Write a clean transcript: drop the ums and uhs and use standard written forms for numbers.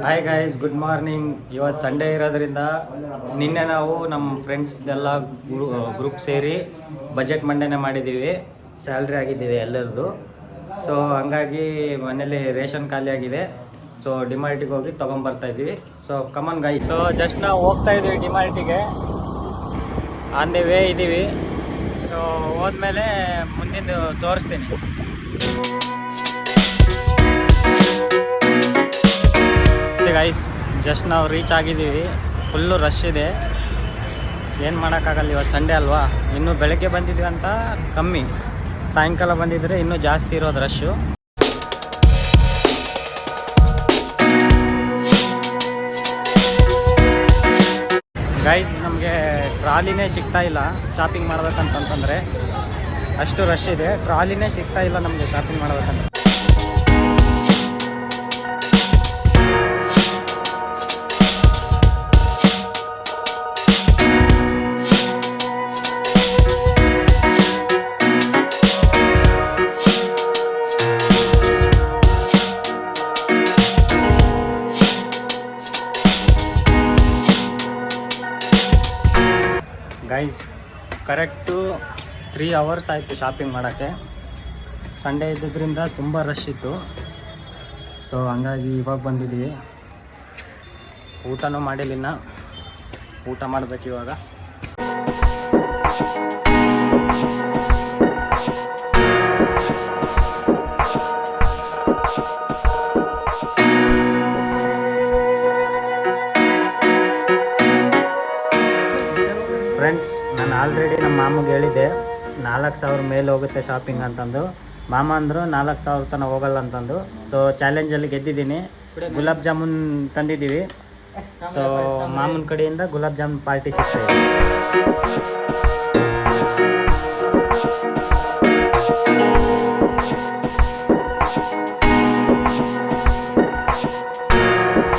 Hi guys, good morning. ಇವತ್ತು Sunday ಇರೋದ್ರಿಂದ ನಿನ್ನೆ ನಾವು ನಮ್ಮ ಫ್ರೆಂಡ್ಸ್ದೆಲ್ಲ ಗ್ರೂಪ್ ಸೇರಿ ಬಜೆಟ್ ಮಂಡನೆ ಮಾಡಿದ್ದೀವಿ. ಸ್ಯಾಲ್ರಿ ಆಗಿದ್ದಿದೆ ಎಲ್ಲರದು. ಸೊ ಹಂಗಾಗಿ ಮನೇಲಿ ರೇಷನ್ ಖಾಲಿ ಆಗಿದೆ. ಸೊ ಡಿಮಾರ್ಟಿಗೆ ಹೋಗಿ ತೊಗೊಂಬರ್ತಾ ಇದ್ದೀವಿ. ಸೊ ಕಮನ್ ಗೈ. ಸೊ ಜಸ್ಟ್ ನಾವು ಹೋಗ್ತಾ ಇದ್ದೀವಿ ಡಿಮಾರ್ಟಿಗೆ. ಆನ್ ದಿ ವೇ ಇದ್ದೀವಿ. ಸೊ ಹೋದ್ಮೇಲೆ ಮುಂದಿಂದು ತೋರಿಸ್ತೀನಿ. ಗೈಸ್, ಜಸ್ಟ್ ನಾವು ರೀಚ್ ಆಗಿದ್ದೀವಿ. ಫುಲ್ಲು ರಶ್ ಇದೆ, ಏನು ಮಾಡೋಕ್ಕಾಗಲ್ಲ. ಇವತ್ತು ಸಂಡೇ ಅಲ್ವಾ. ಇನ್ನೂ ಬೆಳಗ್ಗೆ ಬಂದಿದ್ವಿ ಅಂತ ಕಮ್ಮಿ, ಸಾಯಂಕಾಲ ಬಂದಿದ್ದರೆ ಇನ್ನೂ ಜಾಸ್ತಿ ಇರೋದು ರಶ್ಶು. ಗೈಸ್, ನಮಗೆ ಟ್ರಾಲಿನೇ ಸಿಗ್ತಾ ಇಲ್ಲ ಶಾಪಿಂಗ್ ಮಾಡ್ಬೇಕಂತಂದರೆ. ಅಷ್ಟು ರಶ್ ಇದೆ, ಟ್ರಾಲಿನೇ ಸಿಗ್ತಾ ಇಲ್ಲ ನಮಗೆ ಶಾಪಿಂಗ್ ಮಾಡ್ಬೇಕಂತ. ಗೈಸ್, ಕರೆಕ್ಟು 3 ಅವರ್ಸ್ ಆಯಿತು ಶಾಪಿಂಗ್ ಮಾಡೋಕ್ಕೆ. ಸಂಡೇ ಇದ್ದಿದ್ದರಿಂದ ತುಂಬ ರಶ್ ಇತ್ತು. ಸೊ ಹಂಗಾಗಿ ಇವಾಗ ಬಂದಿದ್ದೀವಿ. ಊಟನೂ ಮಾಡಿಲ್ಲ, ಊಟ ಮಾಡಬೇಕು ಇವಾಗ. ಫ್ರೆಂಡ್ಸ್, ನಾನು ಆಲ್ರೆಡಿ ನಮ್ಮ ಮಾಮಗೆ ಹೇಳಿದ್ದೆ 4,000 ಮೇಲೆ ಹೋಗುತ್ತೆ ಶಾಪಿಂಗ್ ಅಂತಂದು. ಮಾಮ ಅಂದರು 4,000 ತನಕ ಹೋಗಲ್ಲ ಅಂತಂದು. ಸೊ ಚಾಲೆಂಜಲ್ಲಿ ಗೆದ್ದಿದ್ದೀನಿ. ಗುಲಾಬ್ ಜಾಮೂನ್ ತಂದಿದ್ದೀವಿ. ಸೊ ಮಾಮನ ಕಡೆಯಿಂದ ಗುಲಾಬ್ ಜಾಮೂನ್ ಪಾರ್ಟಿ ಸಿಗ್ತಾಯಿದೆ.